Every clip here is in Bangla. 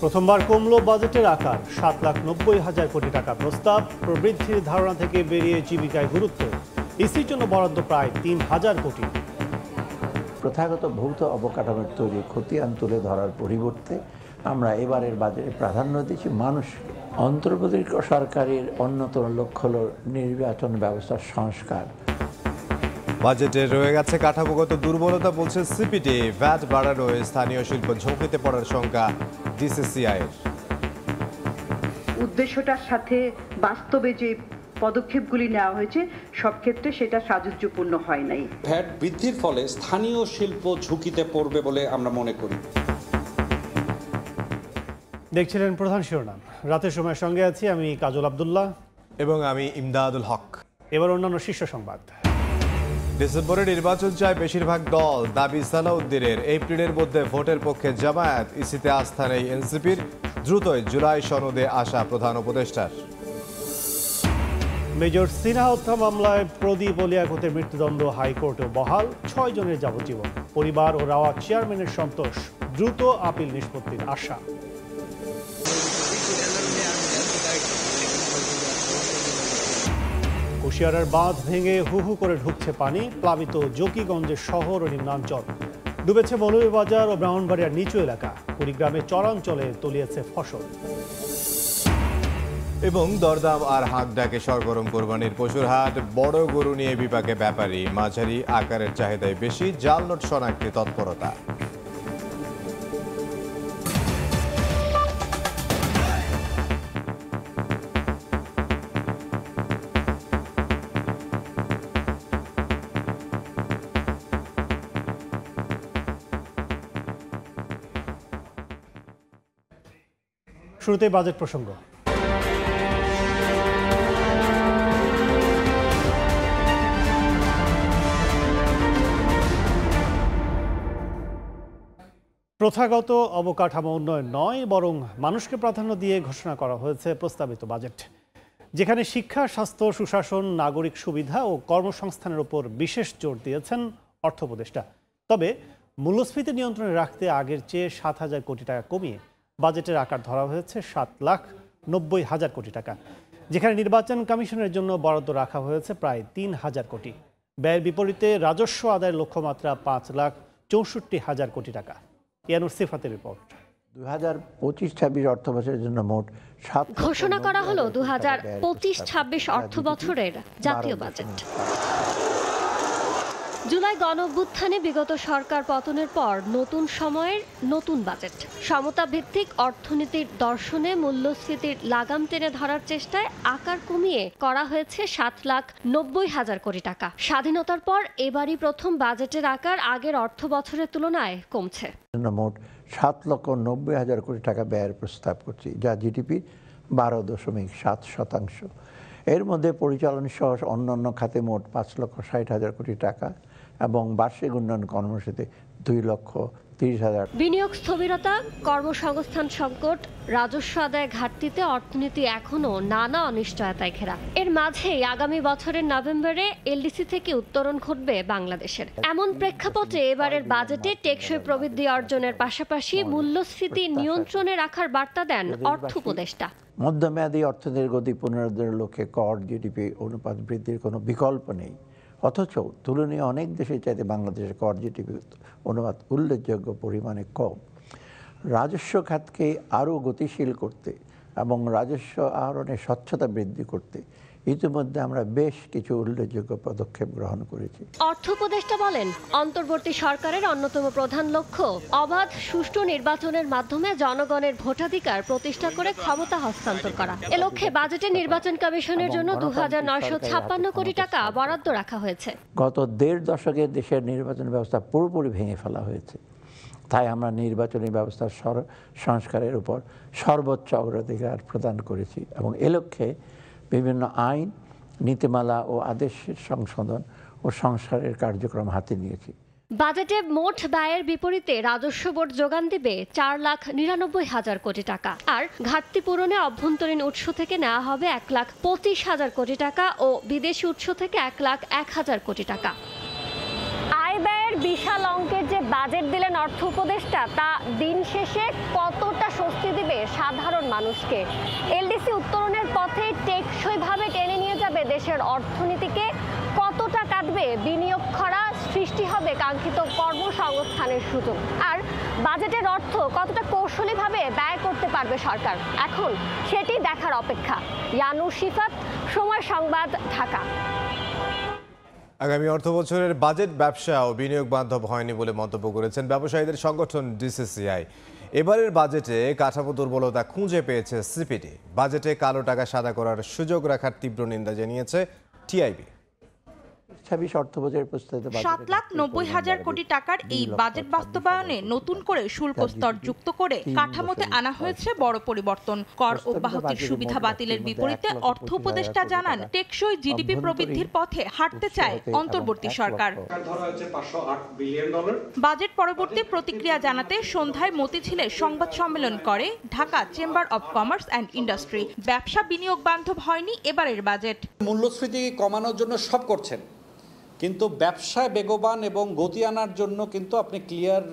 প্রথমবার কমলো বাজেটের আকার, 7,90,000 কোটি টাকা প্রস্তাব। প্রবৃদ্ধির ধারণা থেকে বেরিয়ে জীবিকায় গুরুত্ব, ইসির জন্য বরাদ্দ প্রায় 3,000 কোটি। প্রথাগত ভৌত অবকাঠামোর তৈরি খতিয়ান তুলে ধরার পরিবর্তে আমরা এবারের বাজেটে প্রাধান্য দিচ্ছি মানুষ। অন্তর্বর্তী সরকারের অন্যতম লক্ষ্য হল নির্বাচন ব্যবস্থার সংস্কার। বাজেটে রয়ে গেছে কাঠামোগত দুর্বলতা বলছে সিপিডি। ভ্যাট বাড়ানোয় স্থানীয় শিল্প ঝুঁকিতে পড়ার শঙ্কা ডিসিসিআইয়ের। উদ্দেশ্যটার সাথে বাস্তবে যে পদক্ষেপগুলি নেওয়া হয়েছে সব ক্ষেত্রে সেটা সাযুজ্যপূর্ণ হয় নাই। ভ্যাট বৃদ্ধির ফলে স্থানীয় শিল্প ঝুঁকিতে পড়বে বলে আমরা মনে করি। দেখছিলেন প্রধান শিরোনাম। রাতের সময়ের সঙ্গে আছি আমি কাজল আব্দুল্লাহ এবং আমি ইমদাদুল হক। এবার অন্যান্য শীর্ষ সংবাদ। ডিসেম্বরে নির্বাচন চায় বেশিরভাগ দল, দাবি সালাউদ্দিনের। এপ্রিলের মধ্যে ভোটের পক্ষে জামায়াত। ইসিতে আস্থা নেই এনসিপির। দ্রুতই জুলাই সনদে আসা প্রধান উপদেষ্টার। মেজর সিনহা হত্যা মামলায় প্রদীপ ও লিয়াকতের মৃত্যুদণ্ড হাইকোর্টে বহাল, 6 জনের যাবজ্জীবন। পরিবার ও রাওয়া চেয়ারম্যানের সন্তোষ, দ্রুত আপিল নিষ্পত্তির আশা। কুশিয়ারার বাঁধ ভেঙে হু হু করে ঢুকছে পানি, প্লাবিত জকিগঞ্জের শহর ও নিম্নাঞ্চল। ডুবেছে মৌলভীবাজার ও ব্রাহ্মণবাড়িয়ার নিচু এলাকা। কুড়িগ্রামে চরাঞ্চলে তলিয়েছে ফসল। এবং দরদাম আর হাঁক ডাকে সরগরম কোরবানির পশুর হাট। বড় গরু নিয়ে বিপাকে ব্যাপারী, মাঝারি আকারের চাহিদায় বেশি। জাল নোট শনাক্তে তৎপরতা। শুরুতেই বাজেট প্রসঙ্গ। প্রথাগত অবকাঠামো উন্নয়ন নয়, বরং মানুষকে প্রাধান্য দিয়ে ঘোষণা করা হয়েছে প্রস্তাবিত বাজেট, যেখানে শিক্ষা, স্বাস্থ্য, সুশাসন, নাগরিক সুবিধা ও কর্মসংস্থানের উপর বিশেষ জোর দিয়েছেন অর্থ উপদেষ্টা। তবে মূল্যস্ফীতি নিয়ন্ত্রণে রাখতে আগের চেয়ে 7,000 কোটি টাকা কমিয়ে বাজেটের আকার ধরা হয়েছে 7,90,000 কোটি টাকা, যেখানে নির্বাচন কমিশনের জন্য বরাদ্দ রাখা হয়েছে প্রায় 3,000 কোটি। ব্যয়ের বিপরীতে রাজস্ব আদায়ের লক্ষ্যমাত্রা 5,64,000 কোটি টাকা। ইয়ানুর সিফাতের রিপোর্ট। 2025-26 অর্থবছরের জন্য মোট ঘোষণা করা হলো 2025-26 অর্থবছরের জাতীয় বাজেট। জুলাই গণঅভ্যুত্থানে বিগত সরকার পতনের পর নতুন সময়ের নতুন বাজেট। সমতা ভিত্তিক অর্থনীতির দর্শনে মূল্যস্ফীতির লাগাম টেনে ধরার চেষ্টায় আকার কমিয়ে করা হয়েছে 7,90,000 কোটি টাকা। স্বাধীনতার পর এবারই প্রথম বাজেটের আকার আগের অর্থ বছরের তুলনায় কমছে। মোট 7,90,000 কোটি টাকা ব্যয়ের প্রস্তাব করছি, যা জিডিপি 12.7%। এর মধ্যে পরিচালন সহ অন্যান্য খাতে মোট 5,60,000 কোটি টাকা এবং বার্ষিক উন্নয়ন কর্মসূচিতে 2,30,000। বিনিয়োগ স্থবিরতা, কর্মসংস্থান সংকট, রাজস্ব আদায় ঘাটতিতে অর্থনীতি এখনো নানা অনিশ্চয়তায় ঘেরা। এর মাঝেই আগামী বছরের নভেম্বরে এলডিসি থেকে উত্তরণ ঘটবে বাংলাদেশের। এমন প্রেক্ষাপটে এবারের বাজেটে টেকসই প্রবৃদ্ধি অর্জনের পাশাপাশি মূল্যস্ফীতি নিয়ন্ত্রণে রাখার বার্তা দেন অর্থ উপদেষ্টা। মধ্যমেয়াদী অর্থনীতির গতি পুনরুদ্ধারের লক্ষ্যে কর জিডিপি অনুপাত বৃদ্ধির কোনো বিকল্প নেই। অথচ তুলনীয় অনেক দেশের চাইতে বাংলাদেশের কর জিডিপি অনুপাত উল্লেখযোগ্য পরিমাণে কম। রাজস্ব খাতকে আরও গতিশীল করতে এবং রাজস্ব আহরণের স্বচ্ছতা বৃদ্ধি করতে ইতিমধ্যে আমরা বেশ কিছু উল্লেখযোগ্য পদক্ষেপ গ্রহণ করেছি। অর্থ উপদেষ্টা বলেন, অন্তর্বর্তী সরকারের অন্যতম প্রধান লক্ষ্য অবাধ সুষ্ঠু নির্বাচনের মাধ্যমে জনগণের ভোটাধিকার প্রতিষ্ঠা করে ক্ষমতা হস্তান্তর করা। এ লক্ষ্যে বাজেটে নির্বাচন কমিশনের জন্য 2,956 কোটি টাকা বরাদ্দ রাখা হয়েছে। গত 1.5 দশকে দেশের নির্বাচন ব্যবস্থা পুরোপুরি ভেঙে ফেলা হয়েছে। তাই আমরা নির্বাচনী ব্যবস্থার সংস্কারের উপর সর্বোচ্চ অগ্রাধিকার প্রদান করেছি এবং এ লক্ষ্যে বিভিন্ন আইন, নীতিমালা ও আদেশের সংশোধন ও সংস্কারের কার্যক্রম হাতে নিয়েছি। বাজেটে মোট ব্যয়ের বিপরীতে রাজস্ব বোর্ড যোগান দিবে 4,99,000 কোটি টাকা, আর ঘাটতি পূরণে অভ্যন্তরীণ উৎস থেকে নেওয়া হবে 1,25,000 কোটি টাকা ও বিদেশি উৎস থেকে 1,01,000 কোটি টাকা। আয় আয় ব্যয়ের বিশাল অঙ্কের যে বাজেট দিলেন অর্থ উপদেষ্টা, তা দিন শেষে কতটা স্বস্তি দিবে সাধারণ মানুষকে? এলডিসি উত্তরণের পথে টেকসইভাবে টেনে নিয়ে যাবে দেশের অর্থনীতিকে? কতটা কাটবে বিনিয়োগ খরা, সৃষ্টি হবে কাঙ্ক্ষিত কর্মসংস্থানের সুযোগ? আর বাজেটের অর্থ কতটা কৌশলীভাবে ব্যয় করতে পারবে সরকার? এখন সেটি দেখার অপেক্ষা। ইয়ানুর শিফাত, সময় সংবাদ, ঢাকা। আগামী অর্থবছরের বাজেট ব্যবসা ও বিনিয়োগ বান্ধব হয়নি বলে মন্তব্য করেছেন ব্যবসায়ীদের সংগঠন ডিসিসিআই। এবারের বাজেটে কাঠামো দুর্বলতা খুঁজে পেয়েছে সিপিডি। বাজেটে কালো টাকা সাদা করার সুযোগ রাখার তীব্র নিন্দা জানিয়েছে টিআইবি। 7,90,000 কোটি টাকার এই বাজেট বাস্তবায়নে নতুন করে শুল্ক স্তর যুক্ত করে কাঠামোতে আনা হয়েছে বড় পরিবর্তন। কর অব্যাহতির সুবিধা বাতিলের বিপরীতে অর্থ উপদেষ্টা জানান, টেকসই জিডিপি প্রবৃদ্ধির পথে হাঁটতে চায় অন্তর্বর্তী সরকার। বাজেট পরবর্তী প্রতিক্রিয়া জানাতে সন্ধ্যায় মতিঝিলে সংবাদ সম্মেলন করে Dhaka chamber of commerce and industry. ব্যবসা বিনিয়োগ বান্ধব হয়নি এবারের বাজেট। মূল্যস্ফীতি কমানোর জন্য সব করছেন, কিন্তু ব্যবসায় বেগবান এবং গতি আনার জন্য কিন্তু আপনি ক্লিয়ার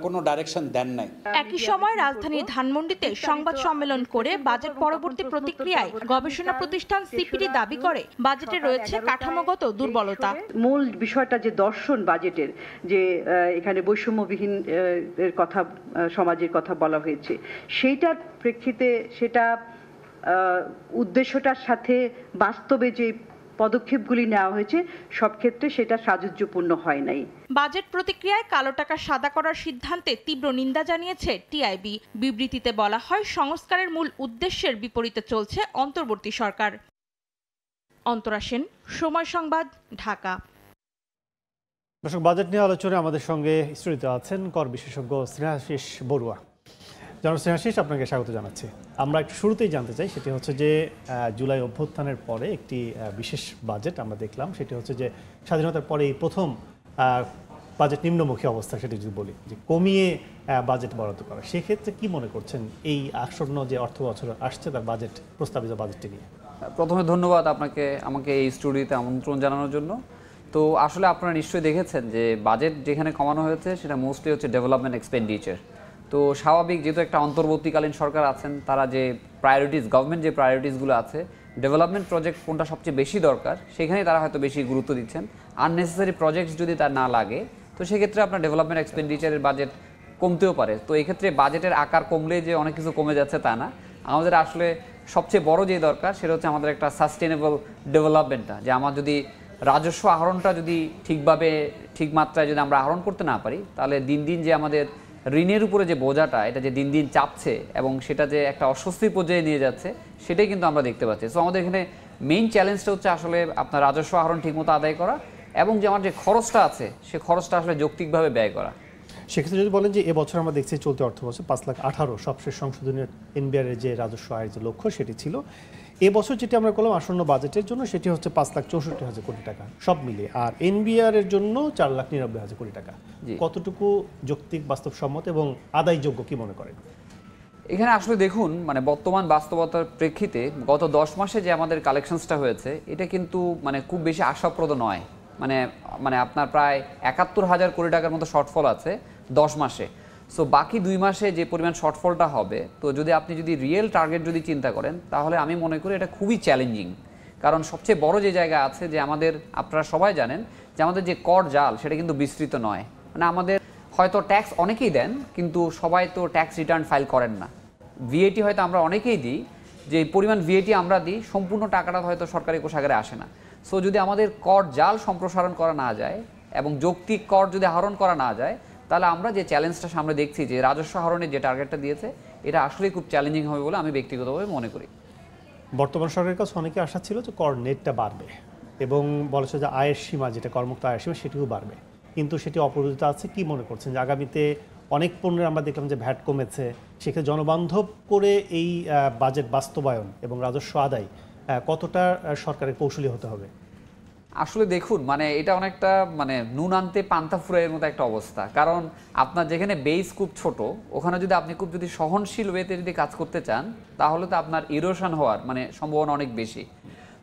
কোনো ডাইরেকশন দেন নাই। একই সময় রাজধানীর ধানমন্ডিতে সংবাদ সম্মেলন করে বাজেট পরবর্তী প্রতিক্রিয়ায় গবেষণা প্রতিষ্ঠান সিপিডি দাবি করে বাজেটে রয়েছে কাঠামোগত দুর্বলতা। মূল বিষয়টা যে দর্শন বাজেটের, যে এখানে বৈষম্যবিহীন এর কথা, সমাজের কথা বলা হয়েছে, সেইটার প্রেক্ষিতে সেটা উদ্দেশ্যটার সাথে বাস্তবে যে পদক্ষেপগুলি নেওয়া হয়েছে সব ক্ষেত্রে সেটা সাযুজ্যপূর্ণ হয় নাই। বাজেট প্রতিক্রিয়ায় কালো টাকা সাদা করার সিদ্ধান্তে তীব্র নিন্দা জানিয়েছে টিআইবি। বিবৃতিতে বলা হয়, সংস্কারের মূল উদ্দেশ্যের বিপরীতে চলছে অন্তর্বর্তী সরকার। অন্তরা সেন, সময় সংবাদ, ঢাকা। দর্শক, বাজেট নিয়ে আলোচনায় আমাদের সঙ্গে স্টুডিওতে আছেন কর বিশেষজ্ঞ স্নেহাশিস বড়ুয়া। জনাব স্নেহাশিস, আপনাকে স্বাগত জানাচ্ছি। আমরা একটু শুরুতেই জানতে চাই, সেটি হচ্ছে যে জুলাই অভ্যুত্থানের পরে একটি বিশেষ বাজেট আমরা দেখলাম। সেটি হচ্ছে যে স্বাধীনতার পরে এই প্রথম বাজেট নিম্নমুখী অবস্থা, সেটি যদি বলি যে কমিয়ে বাজেট বরাদ্দ করা। সেক্ষেত্রে কি মনে করছেন এই আসন্ন যে অর্থ বছর আসছে তার বাজেট, প্রস্তাবিত বাজেটটি নিয়ে? প্রথমে ধন্যবাদ আপনাকে আমাকে এই স্টুডিওতে আমন্ত্রণ জানানোর জন্য। তো আসলে আপনারা নিশ্চয়ই দেখেছেন যে বাজেট যেখানে কমানো হয়েছে সেটা মোস্টলি হচ্ছে ডেভেলপমেন্ট এক্সপেন্ডিচার। তো স্বাভাবিক, যেহেতু একটা অন্তর্বর্তীকালীন সরকার আছেন, তারা যে প্রায়োরিটিস, গভর্নমেন্ট যে প্রায়োরিটিসগুলো আছে, ডেভেলপমেন্ট প্রজেক্ট কোনটা সবচেয়ে বেশি দরকার সেখানেই তারা হয়তো বেশি গুরুত্ব দিচ্ছেন। আননেসেসারি প্রজেক্টস যদি তার না লাগে, তো সেক্ষেত্রে আপনার ডেভেলপমেন্ট এক্সপেন্ডিচারের বাজেট কমতেও পারে। তো এক্ষেত্রে বাজেটের আকার কমলে যে অনেক কিছু কমে যাচ্ছে তা না। আমাদের আসলে সবচেয়ে বড় যে দরকার সেটা হচ্ছে আমাদের একটা সাস্টেনেবল ডেভেলপমেন্টটা, যে আমার যদি রাজস্ব আহরণটা যদি ঠিকভাবে, ঠিক মাত্রায় যদি আমরা আহরণ করতে না পারি, তাহলে দিন দিন যে আমাদের ঋণের উপরে যে বোঝাটা, এটা যে দিন দিন চাপছে এবং সেটা যে একটা অস্বস্তির পর্যায়ে নিয়ে যাচ্ছে, সেটাই কিন্তু আমরা দেখতে পাচ্ছি। সো আমাদের এখানে মেইন চ্যালেঞ্জটা হচ্ছে আসলে আপনার রাজস্ব আহরণ ঠিকমতো আদায় করা এবং যে আমার যে খরচটা আছে সে খরচটা আসলে যৌক্তিকভাবে ব্যয় করা। সেক্ষেত্রে যদি বলেন যে এবছর আমরা দেখছি চলতি অর্থ বছর 5,18,000 সবশেষ সংশোধনের এনবিআর এর যে রাজস্ব আয়ের যে লক্ষ্য সেটি ছিল। এবছর যেটি আমরা করলাম আসন্ন বাজেটের জন্য সেটি হচ্ছে 5,64,000 কোটি টাকা সব মিলিয়ে, আর এনবিআর এর জন্য 4,99,000 কোটি টাকা। কতটুকু যৌক্তিক, বাস্তবসম্মত এবং আদায়যোগ্য কি মনে করেন? এখানে আসলে দেখুন, মানে বর্তমান বাস্তবতার প্রেক্ষিতে গত 10 মাসে যে আমাদের কালেকশনসটা হয়েছে, এটা কিন্তু মানে খুব বেশি আশাপ্রদ নয়। মানে আপনার প্রায় 71,000 কোটি টাকার মতো শর্টফল আছে 10 মাসে। সো বাকি 2 মাসে যে পরিমাণ শর্টফলটা হবে, তো যদি আপনি যদি রিয়েল টার্গেট যদি চিন্তা করেন, তাহলে আমি মনে করি এটা খুবই চ্যালেঞ্জিং। কারণ সবচেয়ে বড় যে জায়গা আছে, যে আমাদের, আপনারা সবাই জানেন যে আমাদের যে কর জাল সেটা কিন্তু বিস্তৃত নয়। মানে আমাদের হয়তো ট্যাক্স অনেকেই দেন, কিন্তু সবাই তো ট্যাক্স রিটার্ন ফাইল করেন না। ভিএটি হয়তো আমরা অনেকেই দিই, যে পরিমাণ ভিএটি আমরা দিই সম্পূর্ণ টাকাটা হয়তো সরকারি কোষাগারে আসে না। সো যদি আমাদের কর জাল সম্প্রসারণ করা না যায় এবং যৌক্তিক কর যদি আহরণ করা না যায়, তাহলে আমরা যে চ্যালেঞ্জটা সামনে দেখছি, যে রাজস্ব আহরণের যে টার্গেটটা দিয়েছে, এটা আসলেই খুব চ্যালেঞ্জিং হবে বলে আমি ব্যক্তিগতভাবে মনে করি। বর্তমান সরকারের কাছে অনেকে আশা ছিল যে কর নেটটা বাড়বে এবং বলেছে যে আয়ের সীমা, যেটা করমুক্ত আয়ের সীমা, সেটিও বাড়বে, কিন্তু সেটি অপরিহিত আছে। কি মনে করছেন যে আগামীতে অনেক পণ্যের আমরা দেখলাম যে ভ্যাট কমেছে, সেক্ষেত্রে জনবান্ধব করে এই বাজেট বাস্তবায়ন এবং রাজস্ব আদায় কতটা সরকারের কৌশলী হতে হবে? আসলে দেখুন, মানে এটা অনেকটা মানে নুন আনতে পান্তা ফুরাইয়ের মতো একটা অবস্থা। কারণ আপনার যেখানে বেস খুব ছোট, ওখানে যদি আপনি খুব যদি সহনশীল ওয়েতে যদি কাজ করতে চান, তাহলে তো আপনার ইরোশন হওয়ার মানে সম্ভাবনা অনেক বেশি।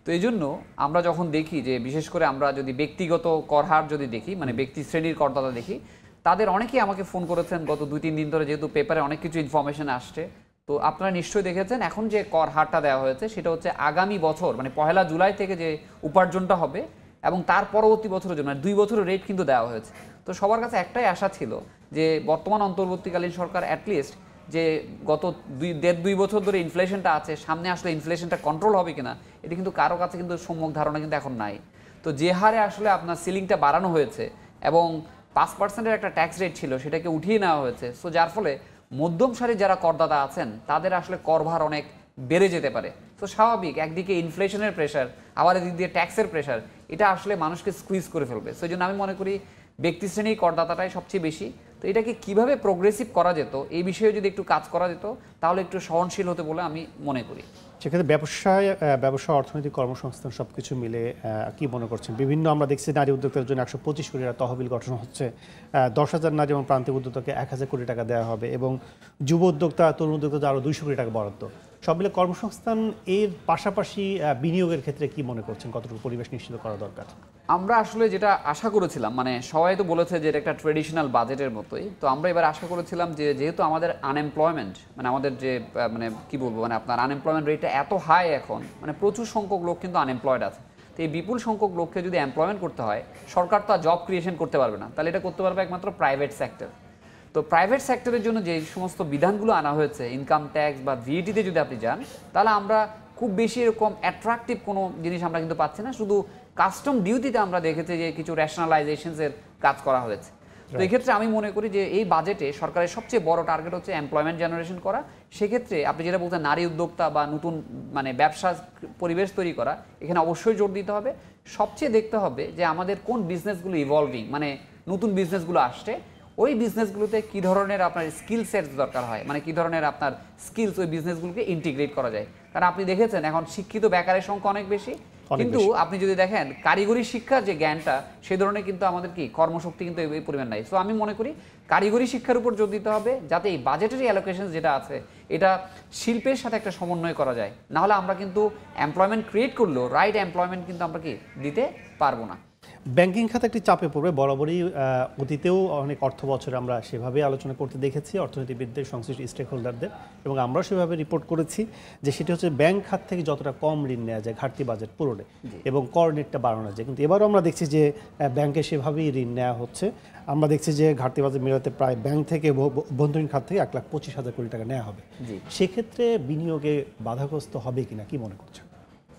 তো এই জন্য আমরা যখন দেখি যে বিশেষ করে আমরা যদি ব্যক্তিগত কর হার যদি দেখি, মানে ব্যক্তি শ্রেণীর করদাতা দেখি, তাদের অনেকেই আমাকে ফোন করেছেন গত 2-3 দিন ধরে, যেহেতু পেপারে অনেক কিছু ইনফরমেশন আসছে। তো আপনারা নিশ্চয়ই দেখেছেন এখন যে কর হারটা দেওয়া হয়েছে সেটা হচ্ছে আগামী বছর মানে 1 জুলাই থেকে যে উপার্জনটা হবে এবং তার পরবর্তী বছরের জন্য 2 বছরের রেট কিন্তু দেওয়া হয়েছে। তো সবার কাছে একটাই আশা ছিল যে বর্তমান অন্তর্বর্তীকালীন সরকার অ্যাটলিস্ট যে গত 1.5-2 বছর ধরে ইনফ্লেশনটা আছে, সামনে আসলে ইনফ্লেশনটা কন্ট্রোল হবে কিনা এটা কিন্তু কারো কাছে কিন্তু সম্যক ধারণা কিন্তু এখন নাই। তো যে হারে আসলে আপনার সিলিংটা বাড়ানো হয়েছে এবং 5% একটা ট্যাক্স রেট ছিল সেটাকে উঠিয়ে নেওয়া হয়েছে, সো যার ফলে মধ্যম সারির যারা করদাতা আছেন তাদের আসলে করভার অনেক বেড়ে যেতে পারে। তো স্বাভাবিক, একদিকে ইনফ্লেশনের প্রেশার, আবার এদিক দিয়ে ট্যাক্সের প্রেশার, এটা আসলে মানুষকে স্কুইজ করে ফেলবে। সেই জন্য আমি মনে করি ব্যক্তি শ্রেণীর করদাতাটাই সবচেয়ে বেশি। তো এটাকে কিভাবে প্রোগ্রেসিভ করা যেত এই বিষয়ে যদি একটু কাজ করা যেত তাহলে একটু সহনশীল হতে বলে আমি মনে করি। সেক্ষেত্রে ব্যবসা, অর্থনৈতিক, কর্মসংস্থান সবকিছু মিলে কি মনে করছেন? বিভিন্ন আমরা দেখছি নারী উদ্যোক্তাদের জন্য 125 কোটি টাকা তহবিল গঠন হচ্ছে, 10,000 নারী এবং প্রান্তিক উদ্যোক্তাকে 1,000 কোটি টাকা দেওয়া হবে এবং যুব উদ্যোক্তা, তরুণ উদ্যোক্তা আরও 200 কোটি টাকা বরাদ্দ। সব মিলে কর্মসংস্থান এর পাশাপাশি বিনিয়োগের ক্ষেত্রে কি মনে করছেন, কতটুকু পরিবেশ নিশ্চিত করা দরকার? আমরা আসলে যেটা আশা করেছিলাম, মানে সবাই তো বলেছে যে এটা একটা ট্রেডিশনাল বাজেটের মতোই, তো আমরা এবার আশা করেছিলাম যে যেহেতু আমাদের আনএমপ্লয়মেন্ট মানে আমাদের যে মানে কি বলবো মানে আপনার আনএমপ্লয়মেন্ট রেটটা এত হাই এখন, মানে প্রচুর সংখ্যক লোক কিন্তু আনএমপ্লয়েড আছে। তো এই বিপুল সংখ্যক লোককে যদি এমপ্লয়মেন্ট করতে হয়, সরকার তো আর জব ক্রিয়েশন করতে পারবে না, তাহলে এটা করতে পারবে একমাত্র প্রাইভেট সেক্টর। তো প্রাইভেট সেক্টরের জন্য যে সমস্ত বিধানগুলো আনা হয়েছে, ইনকাম ট্যাক্স বা ভিএটিতে যদি আপনি যান, তাহলে আমরা খুব বেশি এরকম অ্যাট্রাকটিভ কোনো জিনিস আমরা কিন্তু পাচ্ছি না। শুধু কাস্টম ডিউটিতে আমরা দেখেছি যে কিছু র্যাশনালাইজেশনসের কাজ করা হয়েছে। তো এক্ষেত্রে আমি মনে করি যে এই বাজেটে সরকারের সবচেয়ে বড় টার্গেট হচ্ছে এমপ্লয়মেন্ট জেনারেশন করা। সেক্ষেত্রে আপনি যেটা বলছেন নারী উদ্যোক্তা বা নতুন মানে ব্যবসা পরিবেশ তৈরি করা, এখানে অবশ্যই জোর দিতে হবে। সবচেয়ে দেখতে হবে যে আমাদের কোন বিজনেসগুলো ইভলভিং, মানে নতুন বিজনেসগুলো আসছে, ওই বিজনেসগুলোতে কী ধরনের আপনার স্কিল সেট দরকার হয়, মানে কী ধরনের আপনার স্কিলস ওই বিজনেসগুলোকে ইন্টিগ্রেট করা যায়। কারণ আপনি দেখেছেন এখন শিক্ষিত বেকারের সংখ্যা অনেক বেশি, কিন্তু আপনি যদি দেখেন কারিগরি শিক্ষার যে জ্ঞানটা সেই ধরনের কিন্তু আমাদের কি কর্মশক্তি কিন্তু এই পরিমাণ নাই। সো আমি মনে করি কারিগরি শিক্ষার উপর জোর দিতে হবে, যাতে এই বাজেটারি অ্যালোকেশন যেটা আছে এটা শিল্পের সাথে একটা সমন্বয় করা যায়। নাহলে আমরা কিন্তু এমপ্লয়মেন্ট ক্রিয়েট করলেও রাইট এমপ্লয়মেন্ট কিন্তু আমরা কি দিতে পারবো না। ব্যাংকিং খাতে একটি চাপে পড়বে, বরাবরই অতীতেও অনেক অর্থ বছরে আমরা সেভাবে আলোচনা করতে দেখেছি অর্থনীতিবিদদের, সংশ্লিষ্ট স্টেক হোল্ডারদের, এবং আমরাও সেভাবে রিপোর্ট করেছি যে সেটি হচ্ছে ব্যাংক খাত থেকে যতটা কম ঋণ নেওয়া যায় ঘাটতি বাজেট পূরণে এবং কর নেটটা বাড়ানো যায়। কিন্তু এবারও আমরা দেখছি যে ব্যাংকে সেভাবেই ঋণ নেওয়া হচ্ছে। আমরা দেখছি যে ঘাটতি বাজেট মেটাতে প্রায় ব্যাংক থেকে অভ্যন্তরীণ খাত থেকে 1,25,000 কোটি টাকা নেওয়া হবে। সেক্ষেত্রে বিনিয়োগে বাধাগ্রস্ত হবে কিনা কি মনে করছেন?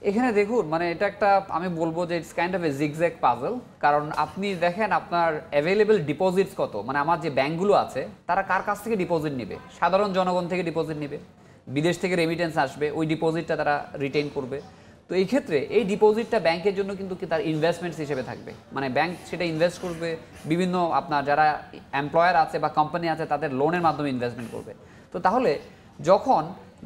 এখানে দেখুন, মানে এটা একটা আমি বলবো যে it's kind of A zigzag puzzle. কারণ আপনি দেখেন আপনার অ্যাভেলেবল ডিপোজিটস কত, মানে আমার যে ব্যাংকগুলো আছে তারা কার কাছ থেকে ডিপোজিট নেবে? সাধারণ জনগণ থেকে ডিপোজিট নেবে, বিদেশ থেকে রেমিটেন্স আসবে, ওই ডিপোজিটটা তারা রিটেইন করবে। তো এই ক্ষেত্রে এই ডিপোজিটটা ব্যাংকের জন্য কিন্তু কি তার ইনভেস্টমেন্টস হিসেবে থাকবে, মানে ব্যাংক সেটা ইনভেস্ট করবে বিভিন্ন আপনার যারা এমপ্লয়ার আছে বা কোম্পানি আছে তাদের লোনের মাধ্যমে ইনভেস্টমেন্ট করবে। তো তাহলে যখন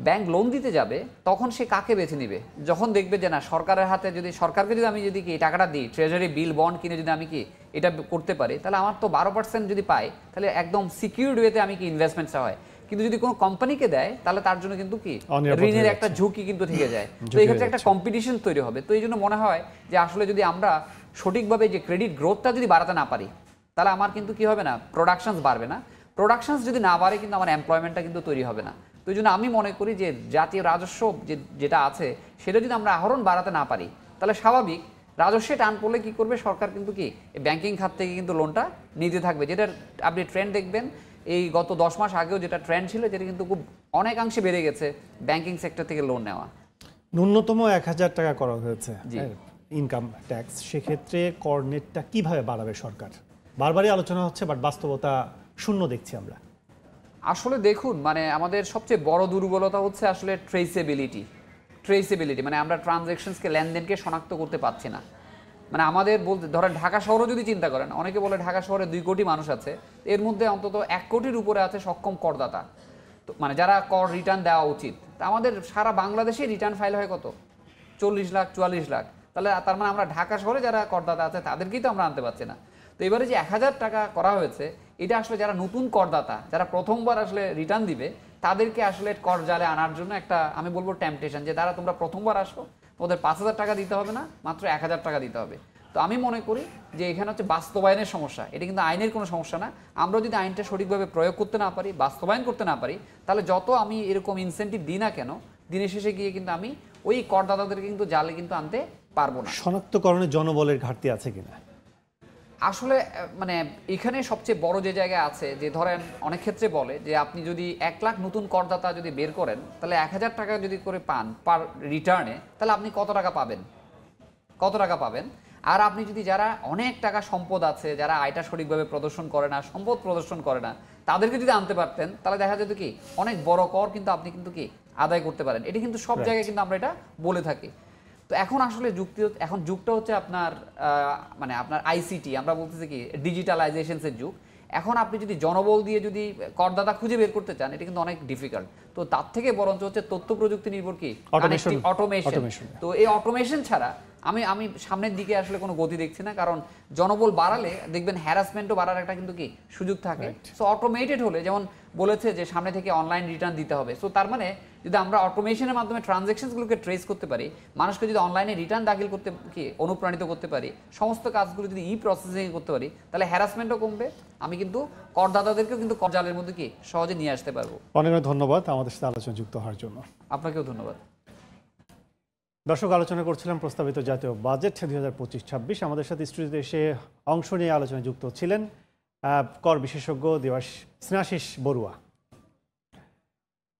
ব্যাংক লোন দিতে যাবে তখন সে কাকে বেছে নিবে? যখন দেখবে যে না সরকারের হাতে, যদি সরকারকে যদি আমি যদি কি টাকাটা দিই, ট্রেজারি বিল বন্ড কিনে যদি আমি কি এটা করতে পারি, তাহলে আমার তো 12% যদি পাই তাহলে একদম সিকিউরড ওয়েতে আমি কি ইনভেস্টমেন্টটা হয়। কিন্তু যদি কোনো কোম্পানিকে দেয় তাহলে তার জন্য কিন্তু কি ঋণের একটা ঝুঁকি কিন্তু থেকে যায়। তো এই ক্ষেত্রে একটা কম্পিটিশন তৈরি হবে। তো এই জন্য মনে হয় যে আসলে যদি আমরা সঠিকভাবে যে ক্রেডিট গ্রোথটা যদি বাড়াতে না পারি তাহলে আমার কিন্তু কি হবে না, প্রোডাকশনস বাড়বে না। প্রোডাকশনস যদি না বাড়ে কিন্তু আমার এমপ্লয়মেন্টটা কিন্তু তৈরি হবে না। তো এই জন্য আমি মনে করি যে জাতীয় রাজস্ব যেটা আছে সেটা যদি আমরা আহরণ বাড়াতে না পারি তাহলে স্বাভাবিক রাজস্বে টান পড়লে কি করবে সরকার, কিন্তু কি ব্যাংকিং খাত থেকে কিন্তু লোনটা নিতে থাকবে। যেটার আপনি ট্রেন্ড দেখবেন এই গত 10 মাস আগেও যেটা ট্রেন্ড ছিল যেটা কিন্তু খুব অনেকাংশে বেড়ে গেছে ব্যাংকিং সেক্টর থেকে লোন নেওয়া। ন্যূনতম 1,000 টাকা করা হয়েছে ইনকাম ট্যাক্স, সেক্ষেত্রে কর নেটটা কিভাবে বাড়াবে সরকার? বারবারই আলোচনা হচ্ছে, বাট বাস্তবতা শূন্য দেখছি আমরা। আসলে দেখুন, মানে আমাদের সবচেয়ে বড় দুর্বলতা হচ্ছে আসলে ট্রেসেবিলিটি, মানে আমরা ট্রানজ্যাকশনসকে, লেনদেনকে শনাক্ত করতে পারছি না। মানে আমাদের বলতে ধরেন ঢাকা শহরও যদি চিন্তা করেন, অনেকে বলে ঢাকা শহরে 2 কোটি মানুষ আছে, এর মধ্যে অন্তত 1 কোটির উপরে আছে সক্ষম করদাতা, তো মানে যারা কর রিটার্ন দেওয়া উচিত। তা আমাদের সারা বাংলাদেশে রিটার্ন ফাইল হয় কত? 40 লাখ 44 লাখ। তাহলে তার মানে আমরা ঢাকা শহরে যারা করদাতা আছে তাদেরকেই তো আমরা আনতে পারছি না। তো এবারে যে 1,000 টাকা করা হয়েছে এটা আসলে যারা নতুন করদাতা, যারা প্রথমবার আসলে রিটার্ন দিবে তাদেরকে আসলে কর জালে আনার জন্য একটা আমি বলবো টেম্পটেশন, যে তারা তোমরা প্রথমবার আসো, ওদের 5,000 টাকা দিতে হবে না, মাত্র 1,000 টাকা দিতে হবে। তো আমি মনে করি যে এখানে হচ্ছে বাস্তবায়নের সমস্যা, এটা কিন্তু আইনের কোনো সমস্যা না। আমরা যদি আইনটা সঠিকভাবে প্রয়োগ করতে না পারি, বাস্তবায়ন করতে না পারি, তাহলে যত আমি এরকম ইনসেন্টিভ দিই না কেন, দিনের শেষে গিয়ে কিন্তু আমি ওই করদাতাদেরকে কিন্তু জালে কিন্তু আনতে পারবো না। শনাক্তকরণে জনবলের ঘাটতি আছে কিনা? আসলে মানে এখানে সবচেয়ে বড় যে জায়গায় আছে, যে ধরেন অনেক ক্ষেত্রে বলে যে আপনি যদি 1 লাখ নতুন করদাতা যদি বের করেন, তাহলে 1,000 টাকা যদি করে পান পার রিটার্নে, তাহলে আপনি কত টাকা পাবেন? আর আপনি যদি যারা অনেক টাকা সম্পদ আছে, যারা আয়টা সঠিকভাবে প্রদর্শন করে না, সম্পদ প্রদর্শন করে না, তাদেরকে যদি আনতে পারতেন, তাহলে দেখা যেত কি অনেক বড় কর কিন্তু আপনি কিন্তু কি আদায় করতে পারেন। এটা কিন্তু সব জায়গায় কিন্তু আমরা এটা বলে থাকি। তো এখন আসলে যুগটা হচ্ছে আপনার মানে আপনার আইসিটি, আমরা বলতেছি কি ডিজিটালাইজেশনসের যুগ। এখন আপনি যদি জনবল দিয়ে যদি করদাতা খুঁজে বের করতে চান, এটা কিন্তু অনেক ডিফিকাল্ট। তো তার থেকে বরঞ্চ হচ্ছে তথ্য প্রযুক্তি নির্ভর কি অটোমেশন। তো এই অটোমেশন ছাড়া আমি সামনের দিকে আসলে কোনো গতি দেখছি না, কারণ জনবল বাড়ালে দেখবেন হ্যারাসমেন্টও বাড়ার একটা কিন্তু কি সুযোগ থাকে। সো অটোমেটেড হলে, যেমন বলেছে যে সামনে থেকে অনলাইন রিটার্ন দিতে হবে, সো তার মানে যদি আমরা অটোমেশনের মাধ্যমে ট্রানজ্যাকশনসগুলোকে ট্রেস করতে পারি, মানুষকে যদি অনলাইনে রিটার্ন দাখিল করতে কি অনুপ্রাণিত করতে পারি, সমস্ত কাজগুলো যদি প্রসেসিং করতে পারি, তাহলে হ্যারাসমেন্টও কমবে। আমি কিন্তু করদাতাদেরকেও কিন্তু জালের মধ্যে কি সহজে নিয়ে আসতে পারবো। অনেক ধন্যবাদ আমাদের সাথে আলোচনা যুক্ত হওয়ার জন্য। আপনাকেও ধন্যবাদ। দর্শক, আলোচনা করছিলাম প্রস্তাবিত জাতীয় বাজেট 2025-26। আমাদের সাথে স্টুডিওতে এসে অংশ নিয়ে আলোচনায় যুক্ত ছিলেন কর বিশেষজ্ঞ স্নেহাশিস বড়ুয়া।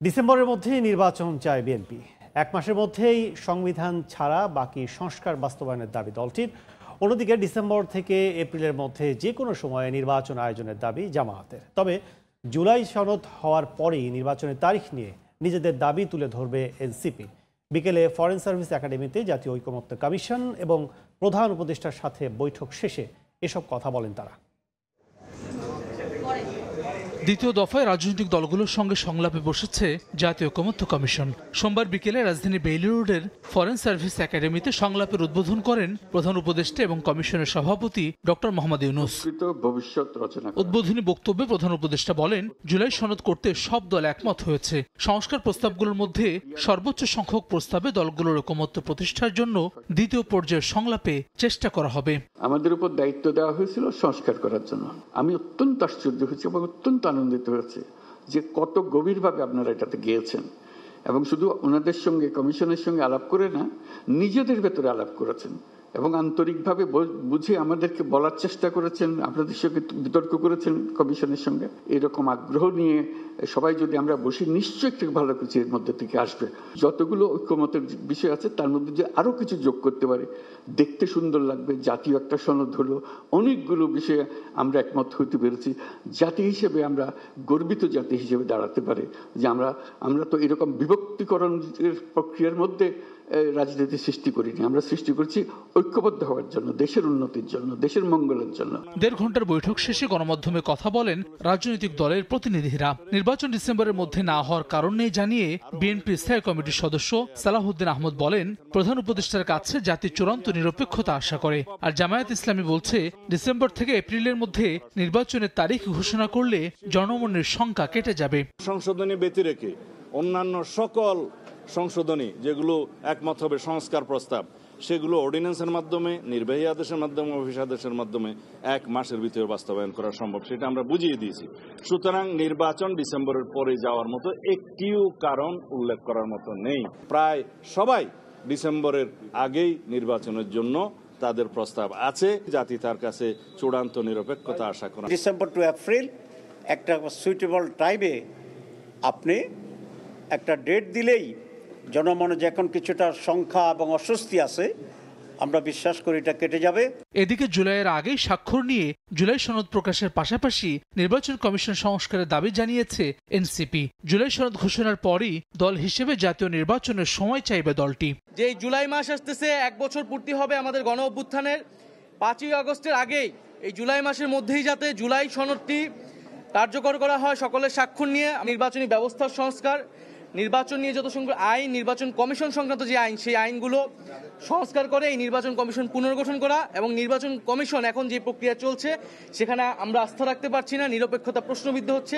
ডিসেম্বরের মধ্যেই নির্বাচন চায় বিএনপি। 1 মাসের মধ্যেই সংবিধান ছাড়া বাকি সংস্কার বাস্তবায়নের দাবি দলটির। অন্যদিকে ডিসেম্বর থেকে এপ্রিলের মধ্যে যে কোনো সময়ে নির্বাচন আয়োজনের দাবি জামায়াতের। তবে জুলাই সনদ হওয়ার পরেই নির্বাচনের তারিখ নিয়ে নিজেদের দাবি তুলে ধরবে এনসিপি। বিকেলে ফরেন সার্ভিস একাডেমিতে জাতীয় ঐকমত্য কমিশন এবং প্রধান উপদেষ্টার সাথে বৈঠক শেষে এসব কথা বলেন তারা। দ্বিতীয় দফায় রাজনৈতিক দলগুলোর সঙ্গে সংলাপে বসেছে জাতীয় ঐকমত্য কমিশন। সোমবার বিকেলে রাজধানী বেইলি রোডের ফরেন সার্ভিস একাডেমিতে সংলাপের উদ্বোধন করেন প্রধান উপদেষ্টা এবং কমিশনের সভাপতি ডক্টর মোহাম্মদ ইউনূস। উদ্বোধনী বক্তব্যে প্রধান উপদেষ্টা বলেন, জুলাই সনদ করতে সব দল একমত হয়েছে। সংস্কার প্রস্তাবগুলোর মধ্যে সর্বোচ্চ সংখ্যক প্রস্তাবে দলগুলোর ঐকমত্য প্রতিষ্ঠার জন্য দ্বিতীয় পর্যায়ের সংলাপে চেষ্টা করা হবে। আমাদের উপর দায়িত্ব দেওয়া হয়েছিল সংস্কার করার জন্য। আমি অত্যন্ত আশ্চর্য হয়েছি এবং অত্যন্ত আনন্দিত হয়েছে যে কত গভীরভাবে আপনারা এটাতে গিয়েছেন, এবং শুধু ওনাদের সঙ্গে কমিশনের সঙ্গে আলাপ করে না, নিজেদের ভেতরে আলাপ করেছেন এবং আন্তরিকভাবে বুঝে আমাদেরকে বলার চেষ্টা করেছেন, আপনাদের সঙ্গে বিতর্ক করেছেন কমিশনের সঙ্গে। এরকম আগ্রহ নিয়ে সবাই যদি আমরা বসি, নিশ্চয়ই একটু ভালো কিছু এর মধ্যে থেকে আসবে। যতগুলো ঐক্যমতের বিষয় আছে তার মধ্যে যে আরো কিছু যোগ করতে পারে, দেখতে সুন্দর লাগবে। জাতীয় একটা সনদ হলো, অনেকগুলো বিষয়ে আমরা একমত হতে পেরেছি। জাতি হিসেবে আমরা গর্বিত জাতি হিসেবে দাঁড়াতে পারে যে আমরা তো এরকম বিভক্তিকরণের প্রক্রিয়ার মধ্যে রাজনীতি সৃষ্টি করিনি। আমরা সৃষ্টি করছি ঐক্যবদ্ধ হওয়ার জন্য, দেশের উন্নতির জন্য, দেশের মঙ্গলের জন্য। 1.5 ঘন্টার বৈঠক শেষে গণমাধ্যমে কথা বলেন রাজনৈতিক দলের প্রতিনিধিরা। নির্বাচন ডিসেম্বরের মধ্যে না হওয়ার কারণ নেই জানিয়ে বিএনপি স্থায়ী কমিটির সদস্য সালাহউদ্দিন আহমদ বলেন, প্রধান উপদেষ্টার কাছে জাতি চূড়ান্ত নিরপেক্ষতা আশা করে। আর জামায়াত ইসলামী বলছে, ডিসেম্বর থেকে এপ্রিলের মধ্যে নির্বাচনের তারিখ ঘোষণা করলে জনমনের শঙ্কা কেটে যাবে। সংশোধনী ব্যতি রেখে অন্যান্য সকল সংশোধনী যেগুলো একমত হবে, সংস্কার প্রস্তাব, সেগুলো অর্ডিন্যান্সের মাধ্যমে, নির্বাহী আদেশের মাধ্যমে, অফিস আদেশের মাধ্যমে 1 মাসের ভিতরে বাস্তবায়ন করা সম্ভব, সেটা আমরা বুঝিয়ে দিয়েছি। সুতরাং নির্বাচন ডিসেম্বরের পরে যাওয়ার মতো একটিও কারণ উল্লেখ করার মতো নেই। প্রায় সবাই ডিসেম্বরের আগেই নির্বাচনের জন্য তাদের প্রস্তাব আছে। জাতি তার কাছে চূড়ান্ত নিরপেক্ষতা আশা করে। ডিসেম্বর টু এপ্রিল একটা সুইটেবল টাইমে আপনি একটা ডেট দিলেই জনমনে যে এখন কিছুটা সংখ্যা এবং অস্বস্তি আছে, আমরা বিশ্বাস করি এটা কেটে যাবে। এদিকে জুলাইয়ের আগেই স্বাক্ষর নিয়ে জুলাই সনদ প্রকাশের পাশাপাশি নির্বাচন কমিশন সংস্কারের দাবি জানিয়েছে এনসিপি। জুলাই সনদ ঘোষণার পরই দল হিসেবে জাতীয় নির্বাচনের সময় চাইবে দলটি। যে জুলাই মাস আসতেছে, 1 বছর পূর্তি হবে আমাদের গণ অভ্যুত্থানের। 5ই আগস্টের আগেই এই জুলাই মাসের মধ্যেই যাতে জুলাই সনদটি কার্যকর করা হয় সকলের স্বাক্ষর নিয়ে। নির্বাচনী ব্যবস্থার সংস্কার, নির্বাচন নিয়ে যত সংখ্যক আইন, নির্বাচন কমিশন সংক্রান্ত যে আইন, সেই আইনগুলো সংস্কার করে এই নির্বাচন কমিশন পুনর্গঠন করা, এবং নির্বাচন কমিশন এখন যে প্রক্রিয়া চলছে সেখানে আমরা আস্থা রাখতে পারছি না, নিরপেক্ষতা প্রশ্নবিদ্ধ হচ্ছে,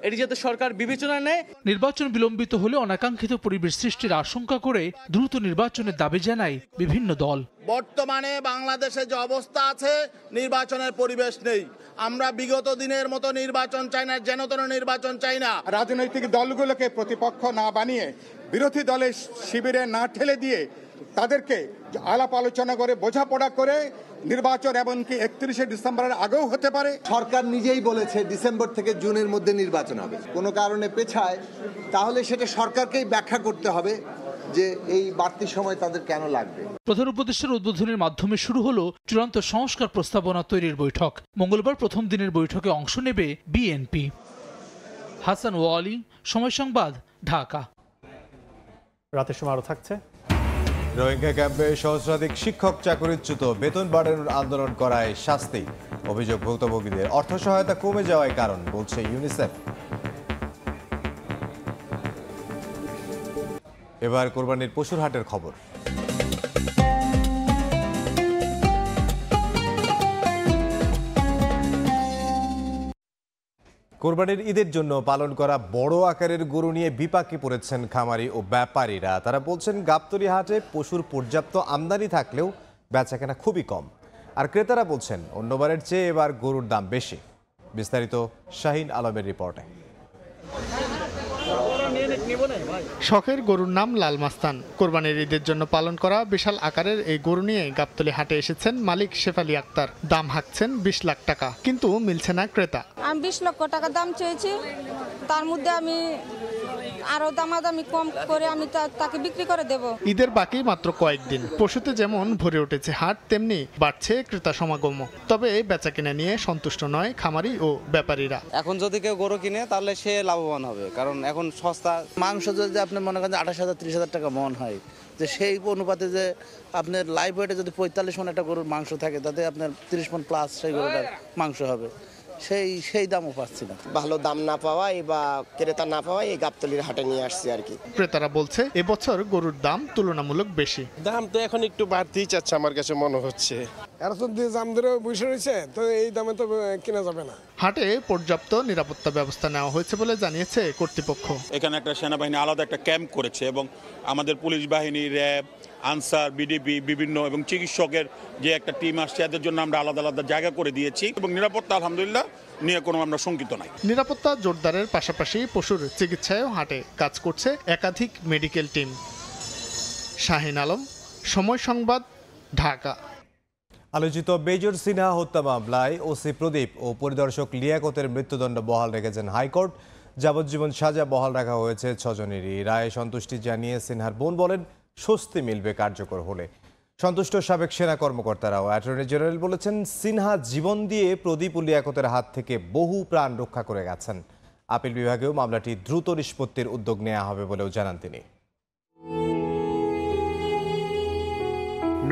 এটি যাতে সরকার বিবেচনায় নেয়। নির্বাচন বিলম্বিত হলে অনাকাঙ্ক্ষিত পরিবেশ সৃষ্টির আশঙ্কা করে দ্রুত নির্বাচনের দাবি জানায় বিভিন্ন দল। বর্তমানে বাংলাদেশে যে অবস্থা আছে, নির্বাচনের পরিবেশ নেই। আমরা বিগত দিনের মতো নির্বাচন চাই না, যেন তেন নির্বাচন চাই না। রাজনৈতিক দলগুলোকে প্রতিপক্ষ না বানিয়ে, বিরোধী দলের শিবিরে না ঠেলে দিয়ে, তাদেরকে আলাপ আলোচনা করে বোঝাপড়া করে নির্বাচন এমনকি 31শে ডিসেম্বরের আগেও হতে পারে। সরকার নিজেই বলেছে ডিসেম্বর থেকে জুনের মধ্যে নির্বাচন হবে। কোনো কারণে পেছায়, তাহলে সেটা সরকারকেই ব্যাখ্যা করতে হবে যে এই বাড়তি সময় তাদের কেন লাগবে। প্রধান উপদেষ্টার উদ্বোধনের মাধ্যমে শুরু হলো চূড়ান্ত সংস্কার প্রস্তাবনা তৈরির বৈঠক। মঙ্গলবার প্রথম দিনের বৈঠকে অংশ নেবে বিএনপি। হাসান ওয়ালি, সময় সংবাদ, ঢাকা। রাতের সময় আরো থাকছে। রোহিঙ্গা ক্যাম্পে সহস্রাধিক শিক্ষক চাকরিচ্যুত, বেতন বাড়ানোর আন্দোলন করায় শাস্তি। অভিযোগ ভুক্তভোগীদের অর্থ সহায়তা কমে যাওয়ার কারণ, বলছে ইউনিসেফ। এবার কোরবানির পশুর হাটের খবর। কোরবানির ঈদের জন্য পালন করা বড় আকারের গরু নিয়ে বিপাকে পড়েছেন খামারি ও ব্যাপারীরা। তারা বলছেন গাবতলী হাটে পশুর পর্যাপ্ত আমদানি থাকলেও বেচাকেনা খুবই কম। আর ক্রেতারা বলছেন অন্যবারের চেয়ে এবার গরুর দাম বেশি। বিস্তারিত শাহিন আলমের রিপোর্টে। শখের গরুর নাম লাল মাস্তান। কোরবানির ঈদের জন্য পালন করা বিশাল আকারের এই গরু নিয়ে গাবতলী হাটে এসেছেন মালিক শেফালি আক্তার। দাম হাঁকছেন 20 লাখ টাকা, কিন্তু মিলছে না ক্রেতা। আমি 20 লক্ষ টাকা দাম চেয়েছি, তার মধ্যে আমি আরো দামাদামি কম করে আমি তাকে বিক্রি করে দেব। ঈদের বাকি মাত্র কয়েকদিন, পশুতে যেমন ভরে উঠেছে হাট, তেমনি বাড়ছে ক্রেতা সমাগম। তবে এই বেচা কিনা নিয়ে সন্তুষ্ট নয় খামারি ও ব্যাপারীরা। এখন যদি কেউ গরু কিনে তাহলে সে লাভবান হবে, কারণ এখন সস্তা মাংস। যদি আপনি মনে করেন 28,000 30,000 টাকা মন হয়, যে সেই অনুপাতে যে আপনার লাইভ ওয়েটে যদি 45 মন একটা গরুর মাংস থাকে, তাতে আপনার 30 মন প্লাস সেই গরুটার মাংস হবে। সেই দামও পাচ্ছি না। ভালো দাম না পাওয়ায় বা ক্রেতা না পাওয়ায় এই গাবতলীর হাটে নিয়ে আসছি আর কি। ক্রেতারা বলছে এবছর গরুর দাম তুলনামূলক বেশি। দাম তো এখন একটু বাড়তেই চাচ্ছে আমার কাছে মনে হচ্ছে। দাম ধরে বসে রয়েছে, তো এই দামে তো কেনা যাবে না। হাটে পর্যাপ্ত নিরাপত্তা ব্যবস্থা নেওয়া হয়েছে বলে জানিয়েছে কর্তৃপক্ষ। এখানে একটা সেনাবাহিনী আলাদা একটা ক্যাম্প করেছে, এবং আমাদের পুলিশ বাহিনী, র্যাব, আনসার, বিডিপি বিভিন্ন এবং চিকিৎসকের যে একটা টিম আসছে, এদের জন্য আমরা আলাদা আলাদা জায়গা করে দিয়েছি, এবং নিরাপত্তা আলহামদুলিল্লাহ নিয়ে কোনো আমরা শঙ্কিত নাই। নিরাপত্তা জোরদারের পাশাপাশি পশুর চিকিৎসায়ও হাটে কাজ করছে একাধিক মেডিকেল টিম। শাহিন আলম, সময় সংবাদ, ঢাকা। আলোচিত মেজর সিনহা হত্যা মামলায় ওসি প্রদীপ ও পরিদর্শক লিয়াকতের মৃত্যুদণ্ড বহাল রেখেছেন হাইকোর্ট। যাবজ্জীবন সাজা বহাল রাখা হয়েছে 6 জনেরই। রায়ে সন্তুষ্টি জানিয়ে সিনহার বোন বলেন স্বস্তি মিলবে কার্যকর হলে। সন্তুষ্ট সাবেক সেনা কর্মকর্তারাও। অ্যাটর্নি জেনারেল বলেছেন সিনহা জীবন দিয়ে প্রদীপ ও লিয়াকতের হাত থেকে বহু প্রাণ রক্ষা করে গেছেন। আপিল বিভাগেও মামলাটি দ্রুত নিষ্পত্তির উদ্যোগ নেওয়া হবে বলেও জানান তিনি।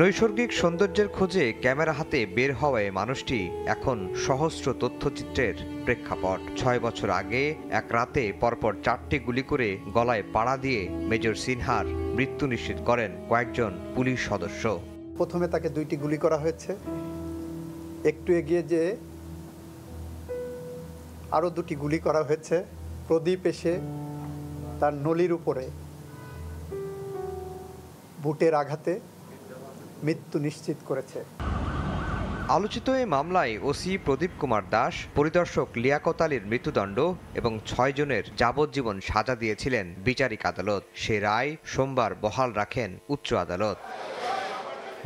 নৈসর্গিক সৌন্দর্যের খোঁজে ক্যামেরা হাতে বের হওয়ায় মানুষটি এখন সহস্র তথ্যচিত্রের প্রেক্ষাপট। 6 বছর আগে এক রাতে পরপর 4টি গুলি করে গলায় পাড়া দিয়ে মেজর সিনহার মৃত্যু নিশ্চিত করেন কয়েকজন পুলিশ সদস্য। প্রথমে তাকে 2টি গুলি করা হয়েছে, একটু এগিয়ে যে আরও 2টি গুলি করা হয়েছে। প্রদীপ এসে তার নলির উপরে বুটের আঘাতে মৃত্যু নিশ্চিত করেছে। আলোচিত এই মামলায় ওসি প্রদীপ কুমার দাস, পরিদর্শক লিয়াকত আলীর মৃত্যুদণ্ড এবং 6 জনের যাবজ্জীবন সাজা দিয়েছিলেন বিচারিক আদালত। সে রায় সোমবার বহাল রাখেন উচ্চ আদালত।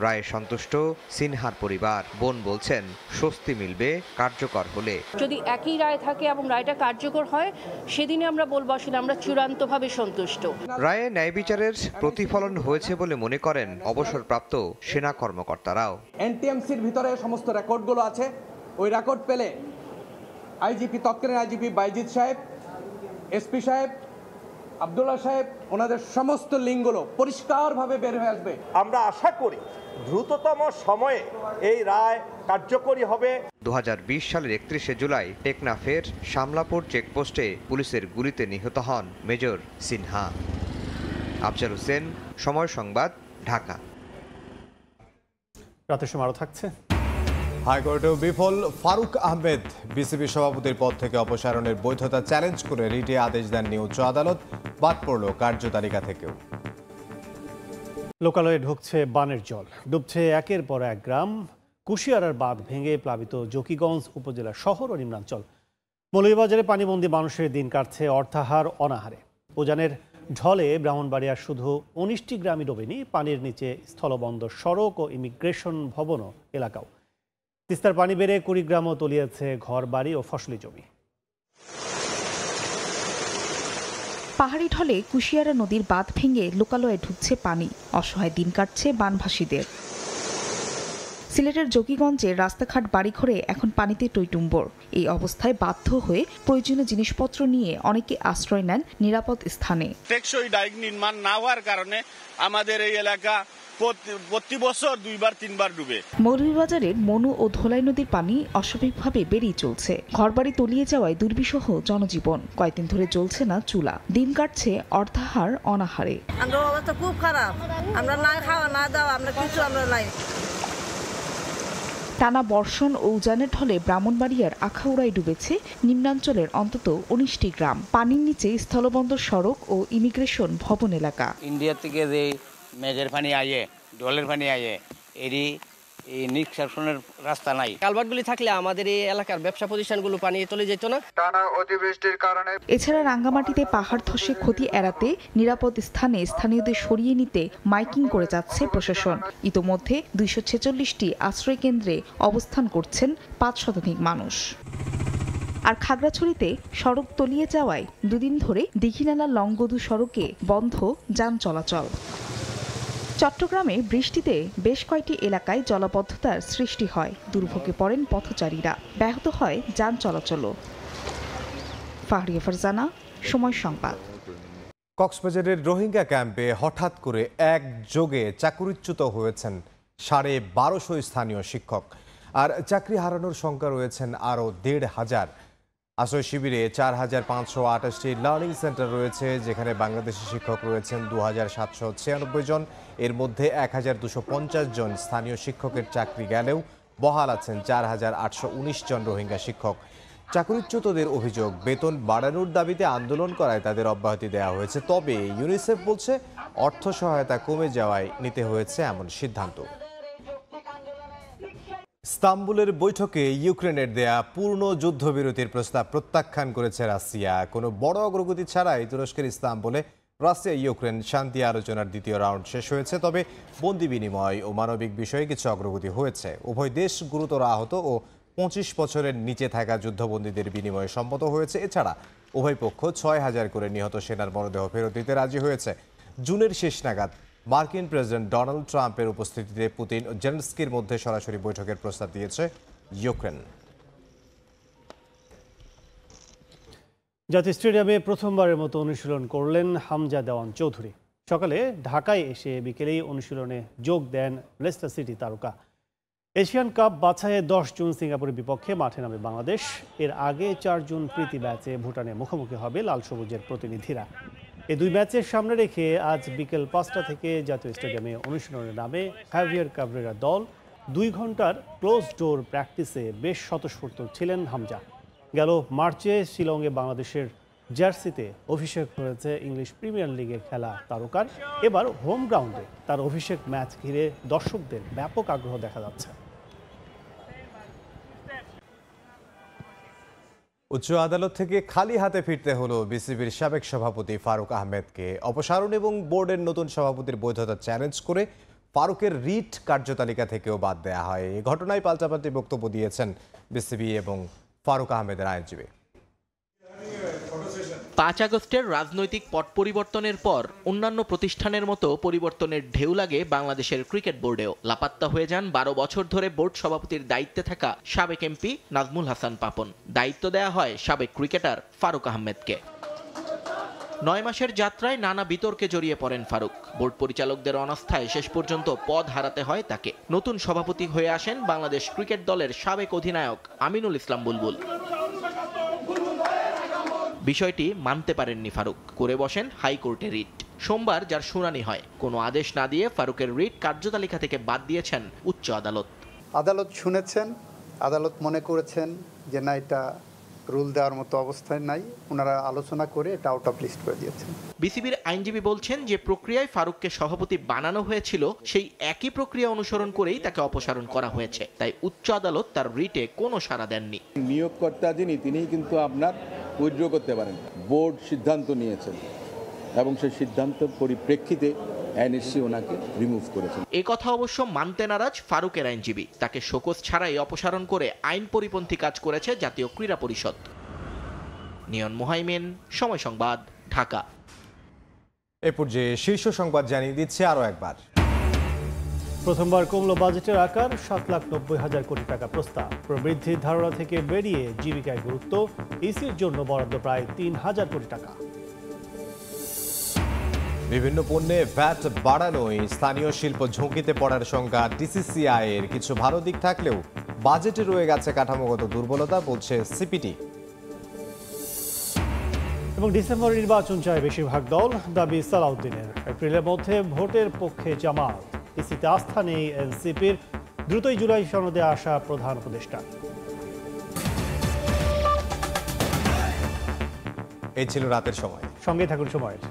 রায়ে সন্তুষ্ট সিনহার পরিবার। বোন বলছেন স্বস্তি মিলবে কার্যকর হলে। যদি একই রায় থাকে এবং রায়টা কার্যকর হয়, সেদিনে আমরা বলবো আসলে আমরা চূড়ান্তভাবে সন্তুষ্ট। রায়ে ন্যায় বিচারের প্রতিফলন হয়েছে বলে মনে করেন অবসরপ্রাপ্ত সেনা কর্মকর্তারাও। এনটিএমসির ভিতরে সমস্ত রেকর্ডগুলো আছে, ওই রেকর্ড পেলে আইজিপি, তৎকালীন আইজিপি বাইজিদ সাহেব, এসপি সাহেব, আব্দুল্লাহ সাহেব, ওনাদের সমস্ত লিঙ্কগুলো পরিষ্কারভাবে বের হয়ে আসবে। আমরা আশা করি দ্রুততম সময়ে এই রায় কার্যকরী হবে। 2020 সালের 31শে জুলাই টেকনাফের শামলাপুর চেকপোস্টে পুলিশের গুলিতে নিহত হন মেজর সিনহা। আফজাল হোসেন, সময় সংবাদ, ঢাকা। রাতের সময় আরো থাকছে। হাইকোর্টেও বিফল ফারুক আহমেদ। বিসিবি সভাপতির পদ থেকে অপসারণের বৈধতা চ্যালেঞ্জ করে রিটে আদেশ দেননি উচ্চ আদালত, বাদ পড়ল কার্যতালিকা থেকেও। লোকালয়ে ঢুকছে বানের জল, ডুবছে একের পর এক গ্রাম। কুশিয়ারার বাঁধ ভেঙে প্লাবিত জকিগঞ্জ উপজেলা শহর ও নিম্নাঞ্চল। মৌলভীবাজারে পানিবন্দী মানুষের দিন কাটছে অর্থাহার অনাহারে। উজানের ঢলে ব্রাহ্মণবাড়িয়ার শুধু 19টি গ্রামই ডোবেনি, পানির নিচে স্থলবন্দর সড়ক ও ইমিগ্রেশন ভবনও এলাকাও। তিস্তার পানি বেড়ে কুড়িগ্রামও তলিয়েছে ঘর বাড়ি ও ফসলি জমি। পাহাড়ি ঢলে কুশিয়ারা নদীর বাঁধ ভেঙে লোকালয়ে ঢুকছে পানি, অসহায় দিন কাটছে বানভাসীদের। সিলেটের জকিগঞ্জে রাস্তাঘাট বাড়িঘরে এখন পানিতে টইটুম্বর। এই অবস্থায় বাধ্য হয়ে প্রয়োজনীয় জিনিসপত্র নিয়ে অনেকে আশ্রয় নেন নিরাপদ স্থানে। টেকসই ডাইক নির্মাণ না হওয়ার কারণে আমাদের এই এলাকা প্রতি বছর 2-3 বার ডুবে। মৌলভীবাজারের মনু ও ধোলাই নদীর পানি অস্বাভাবিকভাবে বেড়েই চলছে। ঘরবাড়ি তলিয়ে যাওয়ায় দুর্বিষহ জনজীবন। কয়েকদিন ধরে জ্বলছে না চুলা, দিন কাটছে অর্ধাহার অনাহারে। আমাদের অবস্থা খুব খারাপ, আমরা না খাওয়া না দাওয়া আমরা কিছু আমরা নাই। টানা বর্ষণ ও উজানের ঢলে ব্রাহ্মণবাড়িয়ার আখাউড়ায় ডুবেছে নিম্নাঞ্চলের অন্তত 19টি গ্রাম। পানির নিচে স্থলবন্দর সড়ক ও ইমিগ্রেশন ভবন এলাকা। ইন্ডিয়া থেকে যে মেঘের পানি আয়ে, ডলের পানি আয়ে, এরই এই নিষ্কাশনের রাস্তা নাই। কালভার্টগুলি থাকলে আমাদের এই এলাকার ব্যবসা প্রতিষ্ঠানগুলো পানি চলে যেত না। টানা অতিবৃষ্টির কারণে এছাড়া রাঙ্গামাটিতে পাহাড় ধসে ক্ষতি এড়াতে নিরাপদ স্থানে স্থানীয়দের সরিয়ে নিতে মাইকিং করে যাচ্ছে প্রশাসন। ইতোমধ্যে 246টি আশ্রয় কেন্দ্রে অবস্থান করছেন 5 শতাধিক মানুষ। আর খাগড়াছড়িতে সড়ক তলিয়ে যাওয়ায় দুদিন ধরে দীঘিনালা লংগদু সড়কে বন্ধ যান চলাচল। চট্টগ্রামে বৃষ্টিতে বেশ কয়েকটি এলাকায় জলাবদ্ধতার সৃষ্টি হয়, দুর্ভোগে পড়েন পথচারীরা, ব্যাহত হয় যান চলাচলও। ফাহরিয়া ফারজানা, সময় সংবাদ। কক্সবাজারের রোহিঙ্গা ক্যাম্পে হঠাৎ করে একযোগে চাকরিচ্যুত হয়েছেন 1250 স্থানীয় শিক্ষক, আর চাকরি হারানোর সংখ্যা রয়েছেন আরও 1500। আশ্রয় শিবিরে 4528টি লার্নিং সেন্টার রয়েছে, যেখানে বাংলাদেশি শিক্ষক রয়েছেন 2796 জন। এর মধ্যে 1250 জন স্থানীয় শিক্ষকের চাকরি গেলেও বহাল আছেন 4819 জন রোহিঙ্গা শিক্ষক। চাকরিচ্যুতদের অভিযোগ, বেতন বাড়ানোর দাবিতে আন্দোলন করায় তাদের অব্যাহতি দেওয়া হয়েছে। তবে ইউনিসেফ বলছে অর্থ সহায়তা কমে যাওয়ায় নিতে হয়েছে এমন সিদ্ধান্ত। ইস্তাম্বুলের বৈঠকে ইউক্রেনের দেয়া পূর্ণ যুদ্ধবিরতির প্রস্তাব প্রত্যাখ্যান করেছে রাশিয়া। কোনো বড় অগ্রগতি ছাড়াই তুরস্কের ইস্তাম্বুলে রাশিয়া ইউক্রেন শান্তি আলোচনার দ্বিতীয় রাউন্ড শেষ হয়েছে। তবে বন্দি বিনিময় ও মানবিক বিষয়ে কিছু অগ্রগতি হয়েছে। উভয় দেশ গুরুতর আহত ও 25 বছরের নিচে থাকা যুদ্ধবন্দীদের বিনিময়ে সম্মত হয়েছে। এছাড়া উভয় পক্ষ 6000 করে নিহত সেনার মরদেহ ফেরত দিতে রাজি হয়েছে। জুনের শেষ নাগাদ মার্কিন প্রেসিডেন্ট ডোনাল্ড ট্রাম্পের উপস্থিতিতে পুতিন ও জেলেনস্কির মধ্যে সরাসরি বৈঠকের প্রস্তাব দিয়েছে ইউক্রেন। জাতীয় স্টেডিয়ামে প্রথমবারের মতো অনুশীলন করলেন হামজা দেওয়ান চৌধুরী। সকালে ঢাকায় এসে বিকেলেই অনুশীলনে যোগ দেন লেস্টার সিটি তারকা। এশিয়ান কাপ বাছাইয়ে 10 জুন সিঙ্গাপুরের বিপক্ষে মাঠে নামে বাংলাদেশ। এর আগে 4 জুন প্রীতি ম্যাচে ভুটানে মুখোমুখি হবে লাল সবুজের প্রতিনিধিরা। এই দুই ম্যাচের সামনে রেখে আজ বিকেল 5টা থেকে জাতীয় স্টেডিয়ামে অনুশীলনে নামে হাভিয়ার কাবরেরা দল। 2 ঘন্টার ক্লোজ ডোর প্র্যাকটিসে বেশ স্বতঃস্ফূর্ত ছিলেন হামজা। গেল মার্চে শিলংয়ে বাংলাদেশের জার্সিতে অভিষেক হয়েছে ইংলিশ প্রিমিয়ার লিগে খেলা তারকার। এবার হোম গ্রাউন্ডে তার অভিষেক ম্যাচ ঘিরে দর্শকদের ব্যাপক আগ্রহ দেখা যাচ্ছে। উচ্চ আদালত থেকে খালি হাতে ফিরতে হলো বিসিবির সাবেক সভাপতি ফারুক আহমেদকে। অপসারণ এবং বোর্ডের নতুন সভাপতির বৈধতা চ্যালেঞ্জ করে ফারুকের রিট কার্যতালিকা থেকেও বাদ দেওয়া হয়। এই ঘটনায় পাল্টাপাল্টি বক্তব্য দিয়েছেন বিসিবি এবং ফারুক আহমেদের আইনজীবী। 5 আগস্টের রাজনৈতিক পট পরিবর্তনের পর অন্যান্য প্রতিষ্ঠানের মতো পরিবর্তনের ঢেউ লাগে বাংলাদেশের ক্রিকেট বোর্ডেও। লাপাত্তা হয়ে যান 12 বছর ধরে বোর্ড সভাপতির দায়িত্বে থাকা সাবেক এমপি নাজমুল হাসান পাপন। দায়িত্ব দেয়া হয় সাবেক ক্রিকেটার ফারুক আহমেদকে। 9 মাসের যাত্রায় নানা বিতর্কে জড়িয়ে পড়েন ফারুক। বোর্ড পরিচালকদের অনাস্থায় শেষ পর্যন্ত পদ হারাতে হয় তাকে। নতুন সভাপতি হয়ে আসেন বাংলাদেশ ক্রিকেট দলের সাবেক অধিনায়ক আমিনুল ইসলাম বুলবুল। বিষয়টি মানতে পারেননি ফারুক, করে বসেন হাইকোর্টে রিট। সোমবার যার শুনানি হয়, কোনো আদেশ না দিয়ে ফারুকের রিট কার্যতালিকা থেকে বাদ দিয়েছেন উচ্চ আদালত। আদালত শুনেছেন, আদালত মনে করেছেন যে না, এটা রুল দেওয়ার মতো অবস্থায় নাই, ওনারা আলোচনা করে এটা আউট অফ লিস্ট করে দিয়েছেন। বিসিবির আইনজীবী বলছেন যে প্রক্রিয়ায় ফারুককে সভাপতি বানানো হয়েছিল, সেই একই প্রক্রিয়া অনুসরণ করেই তাকে অপসারণ করা হয়েছে। তাই উচ্চ আদালত তার রিটে কোনো সাড়া দেননি। নিয়োগকর্তা তিনিই কিন্তু আপনার উইথড্র করতে পারেন। বোর্ড সিদ্ধান্ত নিয়েছেন এবং সেই সিদ্ধান্তের পরিপ্রেক্ষিতে এনএসসি ওনাকে রিমুভ করেছেন। এই কথা অবশ্য মানতে নারাজ ফারুকের আইনজীবী। তাকে শোকজ ছাড়াই অপসারণ করে আইন পরিপন্থী কাজ করেছে জাতীয় ক্রীড়া পরিষদ। নিয়ন মুহাইমিন, সময় সংবাদ, ঢাকা। এ পর্যায়ে শীর্ষ সংবাদ জানিয়ে দিচ্ছে আরও একবার। প্রথমবার কমলো বাজেটের আকার, 7,90,000 কোটি টাকা প্রস্তাব। প্রবৃদ্ধির ধারণা থেকে বেরিয়ে জীবিকায় গুরুত্ব, ইসির জন্য বরাদ্দ প্রায় 3,000 কোটি টাকা। বিভিন্ন পণ্যে ভ্যাট বাড়ানোয় স্থানীয় শিল্প ঝুঁকিতে পড়ার সংখ্যা ডিসিসিআই এর কিছু ভালো দিক থাকলেও বাজেটে রয়ে গেছে কাঠামোগত দুর্বলতা, বলছে সিপিটি। এবং ডিসেম্বর নির্বাচন চায় বেশিরভাগ দল, দাবি সালাউদ্দিনের। এপ্রিলের মধ্যে ভোটের পক্ষে জামাত, ইসিতে আস্থা নেই এনসিপির। দ্রুতই জুলাই সনদে আসা প্রধান উপদেষ্টা। এই ছিল রাতের সময়, সঙ্গে থাকুন সময়ের।